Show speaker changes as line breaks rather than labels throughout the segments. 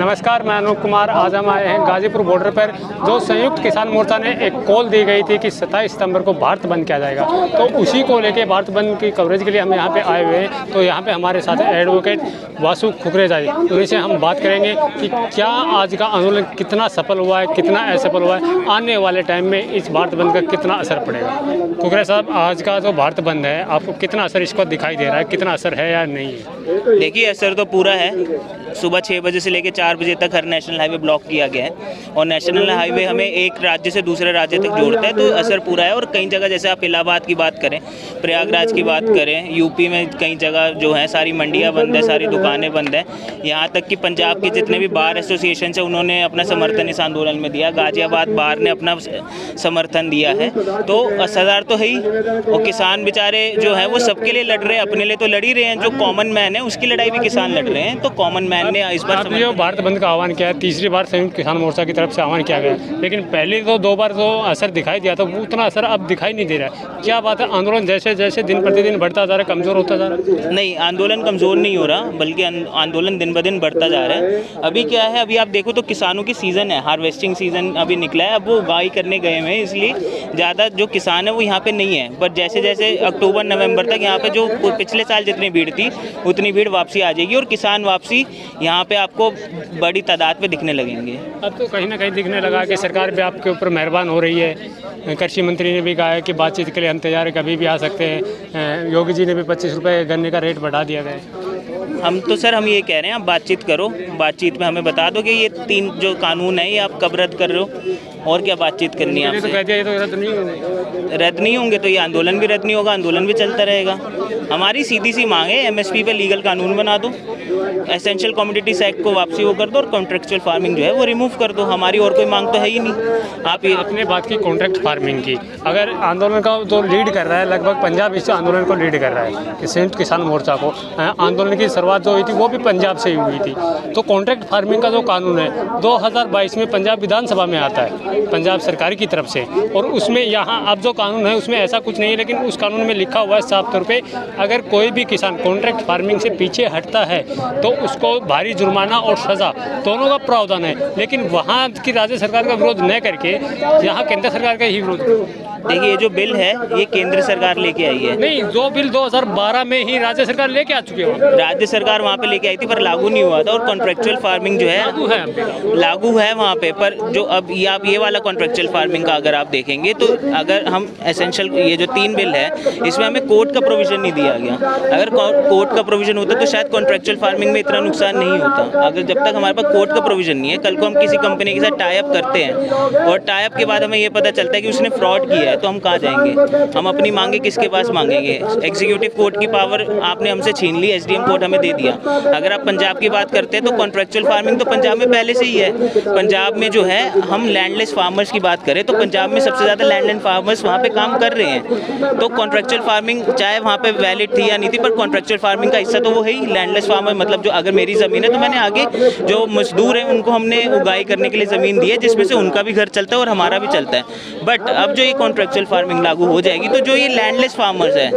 नमस्कार, मैं अनूप कुमार। आज हम आए हैं गाजीपुर बॉर्डर पर, जो संयुक्त किसान मोर्चा ने एक कॉल दी गई थी कि 27 सितंबर को भारत बंद किया जाएगा। तो उसी को लेके भारत बंद की कवरेज के लिए हम यहाँ पे आए हुए हैं। तो यहाँ पे हमारे साथ एडवोकेट वासु खुकरेजा जी, उन्हीं से हम बात करेंगे कि क्या आज का आंदोलन कितना सफल हुआ है, कितना असफल हुआ है, आने वाले टाइम में इस भारत बंद का कितना असर पड़ेगा। खुकरेजा साहब, आज का जो भारत बंद है, आपको कितना असर इसको दिखाई दे रहा है, कितना असर है या नहीं है?
देखिए, असर तो पूरा है। सुबह 6 बजे से लेकर 4 बजे तक हर नेशनल हाईवे ब्लॉक किया गया है और नेशनल हाईवे हमें एक राज्य से दूसरे राज्य तक जोड़ता है, तो असर पूरा है। और कई जगह, जैसे आप इलाहाबाद की बात करें, प्रयागराज की बात करें, यूपी में कई जगह जो है सारी मंडियां बंद है, सारी दुकानें बंद है। यहाँ तक कि पंजाब के जितने भी बार एसोसिएशन है, उन्होंने अपना समर्थन इस आंदोलन में दिया। गाजियाबाद बार ने अपना समर्थन दिया है। तो असरदार तो है ही। और किसान बेचारे जो है वो सबके लिए लड़ रहे हैं, अपने लिए तो लड़ ही रहे हैं। जो कॉमन मैन है उसकी लड़ाई भी किसान लड़ रहे हैं। तो कॉमन मैन ने इस बार
जो भारत बंद का आह्वान किया है, तीसरी बार संयुक्त किसान मोर्चा की तरफ से आह्वान किया गया, लेकिन पहले तो 2 बार जो असर दिखाई दिया था, वो उतना असर अब दिखाई नहीं दे रहा है। क्या बात है, आंदोलन जैसे जैसे दिन प्रतिदिन बढ़ता जा रहा है, कमजोर होता जा रहा है?
नहीं, आंदोलन कमजोर नहीं हो रहा, बल्कि आंदोलन दिन ब दिन बढ़ता जा रहा है। अभी क्या है, अभी आप देखो तो किसानों की सीज़न है, हार्वेस्टिंग सीज़न अभी निकला है। अब वो उगाई करने गए हुए हैं, इसलिए ज़्यादा जो किसान है वो यहाँ पे नहीं है। बट जैसे जैसे अक्टूबर नवंबर तक यहाँ पे जो पिछले साल जितनी भीड़ थी, उतनी भीड़ वापसी आ जाएगी और किसान वापसी यहाँ पे आपको बड़ी तादाद में दिखने लगेंगे।
अब तो कहीं ना कहीं दिखने लगा कि सरकार भी आपके ऊपर मेहरबान हो रही है। कृषि मंत्री ने भी कहा है कि बातचीत के लिए हम तैयार है, कभी भी आ सकते हैं। योगी जी ने भी 25 रुपये गन्ने का रेट बढ़ा दिया गया।
हम ये कह रहे हैं, आप बातचीत करो, बातचीत में हमें बता दो कि ये 3 जो कानून है ये आप कब रद्द कर रहे हो और क्या बातचीत करनी है आपसे।
तो कह दिया ये तो रद्द नहीं होंगे।
रद्द नहीं होंगे तो ये आंदोलन भी रद्द नहीं होगा, आंदोलन भी चलता रहेगा। हमारी सीधी सी मांग है, MSP पे लीगल कानून बना दो, एसेंशियल कमोडिटीज एक्ट को वापसी वो कर दो और कॉन्ट्रेक्चुअल फार्मिंग जो है वो रिमूव कर दो। हमारी और कोई मांग तो है ही नहीं। आप ये
अपने बात की कॉन्ट्रैक्ट फार्मिंग की, अगर आंदोलन का जो लीड कर रहा है, लगभग पंजाब इस आंदोलन को लीड कर रहा है कि संयुक्त किसान मोर्चा को, आंदोलन की शुरुआत जो हुई थी वो भी पंजाब से ही हुई थी। तो कॉन्ट्रैक्ट फार्मिंग का जो कानून है 2022 में पंजाब विधानसभा में आता है, पंजाब सरकार की तरफ से, और उसमें यहाँ अब जो कानून है उसमें ऐसा कुछ नहीं है, लेकिन उस कानून में लिखा हुआ है साफ तौर पे, अगर कोई भी किसान कॉन्ट्रैक्ट फार्मिंग से पीछे हटता है तो उसको भारी जुर्माना और सज़ा दोनों का प्रावधान है। लेकिन वहाँ की राज्य सरकार का विरोध न करके यहाँ केंद्र सरकार का ही विरोध।
देखिए, ये जो बिल है ये केंद्र सरकार लेके आई है।
नहीं, जो बिल 2012 में ही राज्य सरकार लेके आ चुकी है।
राज्य सरकार वहाँ पे लेके आई थी पर लागू नहीं हुआ था। और कॉन्ट्रेक्चुअल फार्मिंग जो है लागू है वहाँ पे। पर जो अब ये आप ये वाला कॉन्ट्रेक्चुअल फार्मिंग का अगर आप देखेंगे तो अगर हम एसेंशियल ये जो 3 बिल है इसमें हमें कोर्ट का प्रोविजन नहीं दिया गया। अगर कोर्ट का प्रोविजन होता तो शायद कॉन्ट्रेक्चुअल फार्मिंग में इतना नुकसान नहीं होता। अगर जब तक हमारे पास कोर्ट का प्रोविजन नहीं है, कल को हम किसी कंपनी के साथ टाई अप करते हैं और टाई अप के बाद हमें ये पता चलता है कि उसने फ्रॉड किया है, तो हम कहाँ जाएंगे? हम अपनी मांगे किसके पास मांगेंगे? एग्जीक्यूटिव कोर्ट की पावर आपने हमसे छीन ली, SDM कोर्ट हमें दे दिया। अगर आप पंजाब की बात करते हैं तो कॉन्ट्रेक्चुअल फार्मिंग तो पंजाब में पहले से ही है। पंजाब में जो है, हम लैंडलेस फार्मर्स की बात करें तो पंजाब में सबसे ज़्यादा लैंडलेस फार्मर्स वहाँ पे काम कर रहे हैं। तो कॉन्ट्रेक्चुअल फार्मिंग चाहे वहाँ पे वैलिड थी या नहीं थी, पर कॉन्ट्रेक्चुअल फार्मिंग का हिस्सा तो वो है ही। लैंडलेस फार्मर मतलब जो अगर मेरी ज़मीन है तो मैंने आगे जो मजदूर हैं उनको हमने उगाई करने के लिए ज़मीन दी है, जिसमें से उनका भी घर चलता है और हमारा भी चलता है। बट अब जो ये कॉन्ट्रेक्चुअल फार्मिंग लागू हो जाएगी तो जो ये लैंडलेस फार्मर्स हैं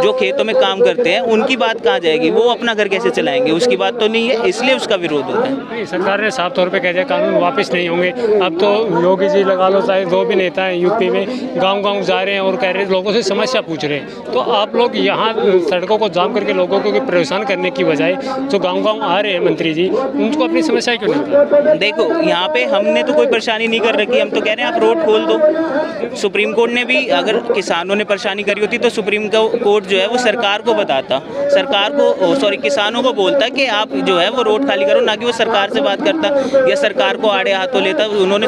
जो खेतों में काम करते हैं, उनकी बात कहाँ जाएगी? वो अपना घर कैसे चलाएंगे? उसकी बात तो नहीं है, इसलिए उसका विरोध होता है।
सरकार ने साफ तौर पे कह दिया कानून वापस नहीं होंगे। अब तो योगी जी लगा लो, चाहे जो भी नेता हैं यूपी में, गांव-गांव जा रहे हैं और कह रहे हैं, लोगों से समस्या पूछ रहे हैं। तो आप लोग यहाँ सड़कों को जाम करके लोगों को परेशान करने की बजाय जो गाँव-गाँव आ रहे हैं मंत्री जी, उनको अपनी समस्या क्यों नहीं?
देखो, यहाँ पे हमने तो कोई परेशानी नहीं कर रखी। हम तो कह रहे हैं आप रोड खोल दो। सुप्रीम कोर्ट ने भी, अगर किसानों ने परेशानी करी होती तो सुप्रीम कोर्ट जो है वो सरकार को बताता, सरकार को किसानों को बोलता कि आप जो है वो रोड खाली करो, ना कि वो सरकार से बात करता या सरकार को आड़े हाथों लेता। उन्होंने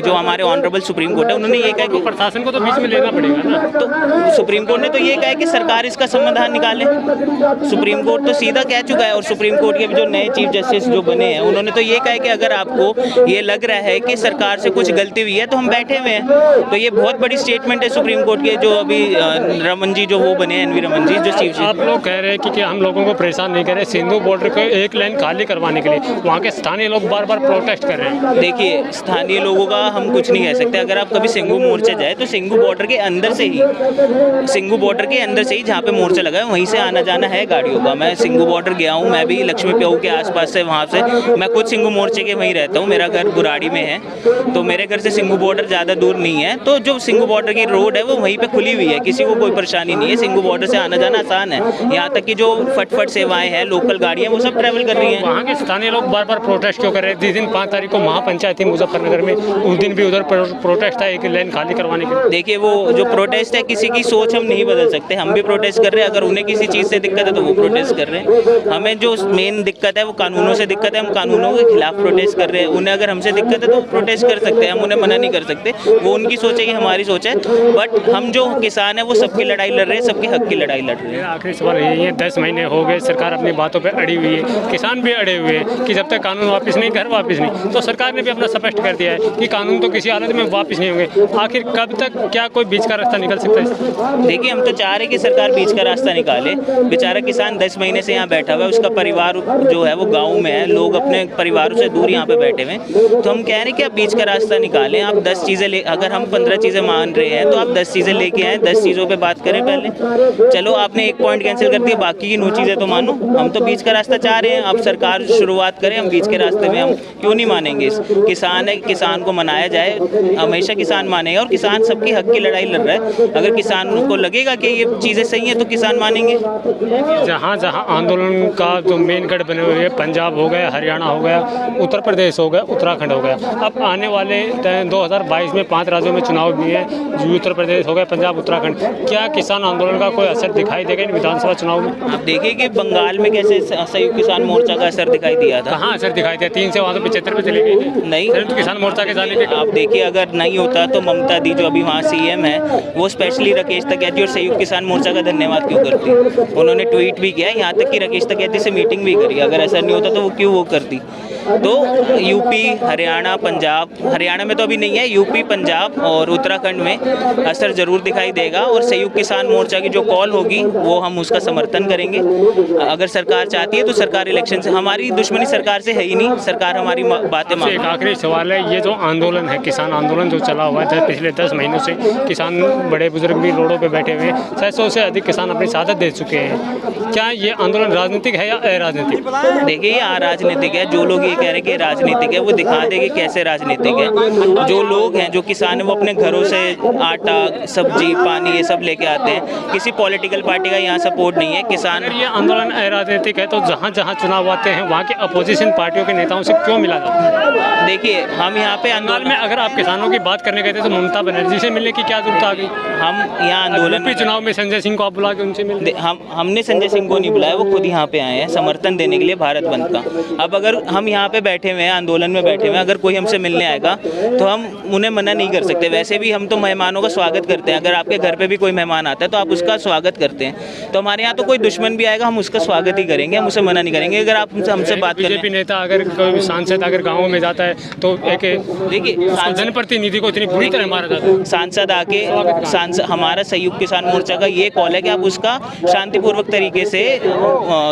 जो हमारे ऑनरेबल सुप्रीम कोर्ट है, उन्होंने ये कहा कि
प्रशासन को तो बीच में लेना पड़ेगा ना।
तो सुप्रीम कोर्ट ने तो ये कहा कि सरकार इसका समाधान निकाले। सुप्रीम कोर्ट तो सीधा कह चुका है। और सुप्रीम कोर्ट के जो नए चीफ जस्टिस जो बने हैं, उन्होंने तो ये कहा कि अगर आपको ये लग रहा है कि सरकार से कुछ गलती हुई है तो हम बैठे हुए हैं। तो तो ये बहुत बड़ी स्टेटमेंट है सुप्रीम कोर्ट के, जो अभी रमन जी जो वो बने एनवी रमन जी जो चीफ।
आप लोग कह रहे हैं कि हम लोगों को परेशान नहीं कर रहे, सिंधु बॉर्डर को एक लाइन खाली करवाने के लिए वहाँ के स्थानीय लोग बार बार प्रोटेस्ट कर रहे हैं।
देखिए स्थानीय लोगों का हम कुछ नहीं कह सकते। अगर आप कभी सिंघू मोर्चा जाए तो सिंघू बॉर्डर के अंदर से ही, सिंघू बॉर्डर के अंदर से ही जहाँ पे मोर्चा लगा है वहीं से आना जाना है गाड़ियों का। मैं सिंघू बॉर्डर गया हूँ, मैं भी लक्ष्मी प्याऊ के आसपास से, वहाँ से मैं खुद सिंघू मोर्चे के वहीं रहता हूँ, मेरा घर बुराड़ी में है, तो मेरे घर से सिंघू बॉर्डर ज़्यादा दूर नहीं है। तो जो सिंघू बॉर्डर की रोड है वो वहीं पे खुली हुई है, किसी को कोई परेशानी नहीं है, सिंघू बॉर्डर से आना जाना आसान है। यहाँ तक कि जो फटफट सेवाएं हैं, लोकल गाड़ियाँ, वो सब ट्रैवल कर रही हैं।
वहाँ के स्थानीय लोग बार बार प्रोटेस्ट क्यों कर रहे हैं? जिस दिन 5 तारीख को महापंचायत थी मुजफ्फरनगर में, उस दिन भी उधर प्रोटेस्ट था एक लाइन खाली करवाने के लिए।
देखिए वो जो प्रोटेस्ट है, किसी की सोच हम नहीं बदल सकते, हम भी प्रोटेस्ट कर रहे हैं। अगर उन्हें किसी चीज़ से दिक्कत है तो वो प्रोटेस्ट कर रहे हैं। हमें जो मेन दिक्कत है वो कानूनों से दिक्कत है, हम कानूनों के खिलाफ प्रोटेस्ट कर रहे हैं। उन्हें अगर हमसे दिक्कत है तो प्रोटेस्ट कर सकते हैं, हम उन्हें मना नहीं कर सकते। वो उनकी सोच है कि हमारी सोच है, बट हम जो किसान है वो सबकी लड़ाई लड़ रहे हैं, सबके हक की लड़ाई लड़ रहे हैं।
आखिरी सवाल यही है, 10 महीने हो गए सरकार अपनी बातों पर अड़ी हुई है, किसान भी अड़े हुए हैं कि जब तक कानून वापस नहीं, घर वापस नहीं। तो सरकार ने भी अपना स्पष्ट कर दिया है कि कानून तो किसी हालत में वापस नहीं होंगे। आखिर कब तक क्या कोई बीच का रास्ता निकल सकता है?
देखिए हम तो चाह रहे हैं कि सरकार बीच का रास्ता निकाले। बेचारा किसान 10 महीने से यहाँ बैठा हुआ है, उसका परिवार जो है वो गाँव में है, लोग अपने परिवारों से दूर यहाँ पे बैठे हुए हैं। तो हम कह रहे हैं कि आप बीच का रास्ता निकालें। आप 10 चीज़ें ले, अगर हम 15 चीज़ें मान रहे हैं तो आप 10 चीज़ें लेके आए, 10 चीज़ों पे बात करें पहले। चलो आपने एक पॉइंट कैंसिल कर दिया, बाकी की 9 चीज़ें तो मानो। हम तो बीच का रास्ता चाह रहे हैं, अब सरकार शुरुआत करे, हम बीच के रास्ते में हम क्यों नहीं मानेंगे? किसान है, किसान को मनाया जाए, हमेशा किसान मानेगा, और किसान सबकी हक की लड़ाई लड़ रहा है। अगर किसान को लगेगा कि ये चीज़ें सही हैं तो किसान मानेंगे।
जहाँ जहाँ आंदोलन का जो मेन गढ़ बने हुए हैं, पंजाब हो गया, हरियाणा हो गया, उत्तर प्रदेश हो गया, उत्तराखंड हो गया, अब आने वाले 2022 में 5 राज्यों में चुनाव भी है, उत्तर प्रदेश हो गया, पंजाब, उत्तराखंड। क्या किसान आंदोलन का कोई असर दिखाई देगा इन विधानसभा चुनाव में?
आप देखिए कि बंगाल में कैसे संयुक्त किसान मोर्चा का असर दिखाई दिया था।
कहाँ असर दिखाई दिया? 3 से वहाँ तो 75 पे चली गई
नहीं,
संयुक्त किसान मोर्चा के जाने के।
आप देखिए अगर नहीं होता तो ममता दी जो अभी वहाँ सीएम है, वो स्पेशली राकेश तगैती और संयुक्त किसान मोर्चा का धन्यवाद क्यों करती? उन्होंने ट्वीट भी किया, यहाँ तक कि राकेश तगैती से मीटिंग भी करी। अगर ऐसा नहीं होता तो वो क्यों वो करती? तो यूपी, हरियाणा, पंजाब, हरियाणा में तो अभी नहीं है, यूपी, पंजाब और उत्तराखंड में असर ज़रूर दिखाई देगा। और संयुक्त किसान मोर्चा की जो कॉल होगी वो हम उसका समर्थन करेंगे। अगर सरकार चाहती है तो सरकार इलेक्शन से, हमारी दुश्मनी सरकार से है ही नहीं, सरकार हमारी बातें मान।
एक आखिरी सवाल है, ये जो आंदोलन है, किसान आंदोलन जो चला हुआ है पिछले 10 महीनों से, किसान बड़े बुजुर्ग भी रोडों पे बैठे हुए हैं, 600 से अधिक किसान अपनी शहादत दे चुके हैं। क्या ये आंदोलन राजनीतिक है या अराजनीतिक?
देखिए ये अराजनीतिक है। जो लोग ये कह रहे हैं कि राजनीतिक है, वो दिखा देंगे कैसे राजनीतिक है। जो लोग हैं, जो किसान है, वो अपने घरों से आटा, सब्जी, पानी ये सब लेके आते हैं। किसी पॉलिटिकल पार्टी का यहाँ सपोर्ट नहीं है। किसान,
अगर ये आंदोलन अराजनीतिक है तो जहाँ जहाँ चुनाव आते हैं वहाँ के अपोजिशन पार्टियों के नेताओं से क्यों मिला जाता है?
देखिए हम यहाँ पे
आंदोलन में अगर आप किसानों की बात करने गए थे तो ममता बनर्जी से मिलने की क्या जरूरत आ गई?
हम यहाँ आंदोलन
यूपी चुनाव में संजय सिंह को आप बुला के उनसे मिले?
हमने संजय सिंह को नहीं बुलाया, वो खुद यहाँ पे आए हैं समर्थन देने के लिए भारत बंद का। अब अगर हम यहाँ पे बैठे हुए हैं, आंदोलन में बैठे हुए हैं, अगर कोई हमसे मिलने आएगा तो हम उन्हें मना नहीं कर सकते। वैसे भी हम तो मेहमानों का स्वागत करते हैं। अगर आपके घर पे भी कोई मेहमान आता है तो आप उसका स्वागत करते हैं। तो हमारे यहाँ तो कोई दुश्मन भी आएगा, हम उसका स्वागत ही करेंगे, हम उसे मना नहीं करेंगे। अगर आप हमसे बात करें,
बीजेपी नेता अगर कोई सांसद अगर गाँव में जाता है तो एक
देखिए
जनप्रतिनिधि को इतनी बुरी तरह मारा जाता है।
सांसद आके हमारा संयुक्त किसान मोर्चा का ये कॉल है कि आप उसका शांतिपूर्वक तरीके से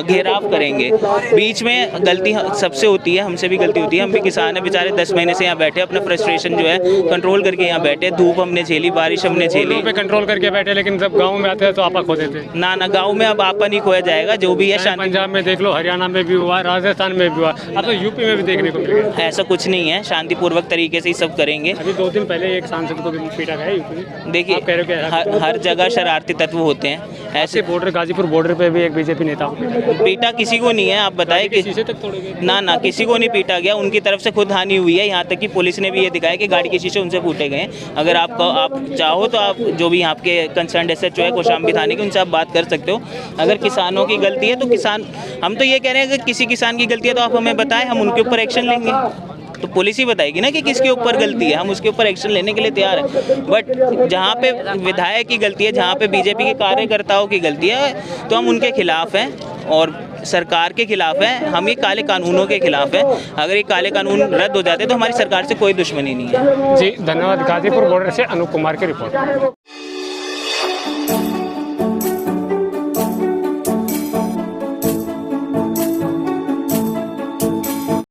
घेराव करेंगे। बीच में गलती सबसे होती है, हमसे भी गलती होती है। हम भी किसान हैं, बेचारे 10 महीने से यहाँ बैठे, अपना फ्रस्ट्रेशन जो है कंट्रोल करके यहाँ बैठे। धूप हमने झेली, बारिश हमने झेली,
पे कंट्रोल करके बैठे, लेकिन जब गाँव में आते हैं तो आपा खो देते हैं।
ना गाँव में अब आपा नहीं खोया जाएगा। जो भी है
पंजाब में देख लो, हरियाणा में भी हुआ, राजस्थान में भी हुआ, अब तो यूपी में भी देखने को मिलेगा।
ऐसा कुछ नहीं है, शांतिपूर्वक तरीके से ही सब करेंगे।
अभी 2 दिन पहले एक सांसद को भी पीटा गया यूपी में।
देखिए हर जगह शरारती तत्व होते हैं। ऐसे
बॉर्डर, गाजीपुर बॉर्डर पे भी एक बीजेपी नेता को
पीटा किसी को नहीं है। आप बताएं कि
शीशे तक तोड़े गए?
ना किसी को नहीं पीटा गया, उनकी तरफ से खुद हानि हुई है। यहाँ तक कि पुलिस ने भी ये दिखाया कि गाड़ी के शीशे उनसे फूटे गए। अगर आप चाहो तो आप जो भी यहाँ के कंसर्न SHO है कौशाम्बी थाने के, उनसे आप बात कर सकते हो। अगर किसानों की गलती है तो किसान, हम तो ये कह रहे हैं कि किसी किसान की गलती है तो आप हमें बताएं, हम उनके ऊपर एक्शन लेंगे। तो पुलिस ही बताएगी ना कि किसके ऊपर गलती है, हम उसके ऊपर एक्शन लेने के लिए तैयार है। बट जहाँ पे विधायक की गलती है, जहाँ पे बीजेपी के कार्यकर्ताओं की गलती है, तो हम उनके खिलाफ हैं और सरकार के खिलाफ है, हम ये काले कानूनों के खिलाफ है। अगर ये काले कानून रद्द हो जाते तो हमारी सरकार से कोई दुश्मनी नहीं है।
जी धन्यवाद। गाजीपुर बॉर्डर से अनूप कुमार की रिपोर्ट।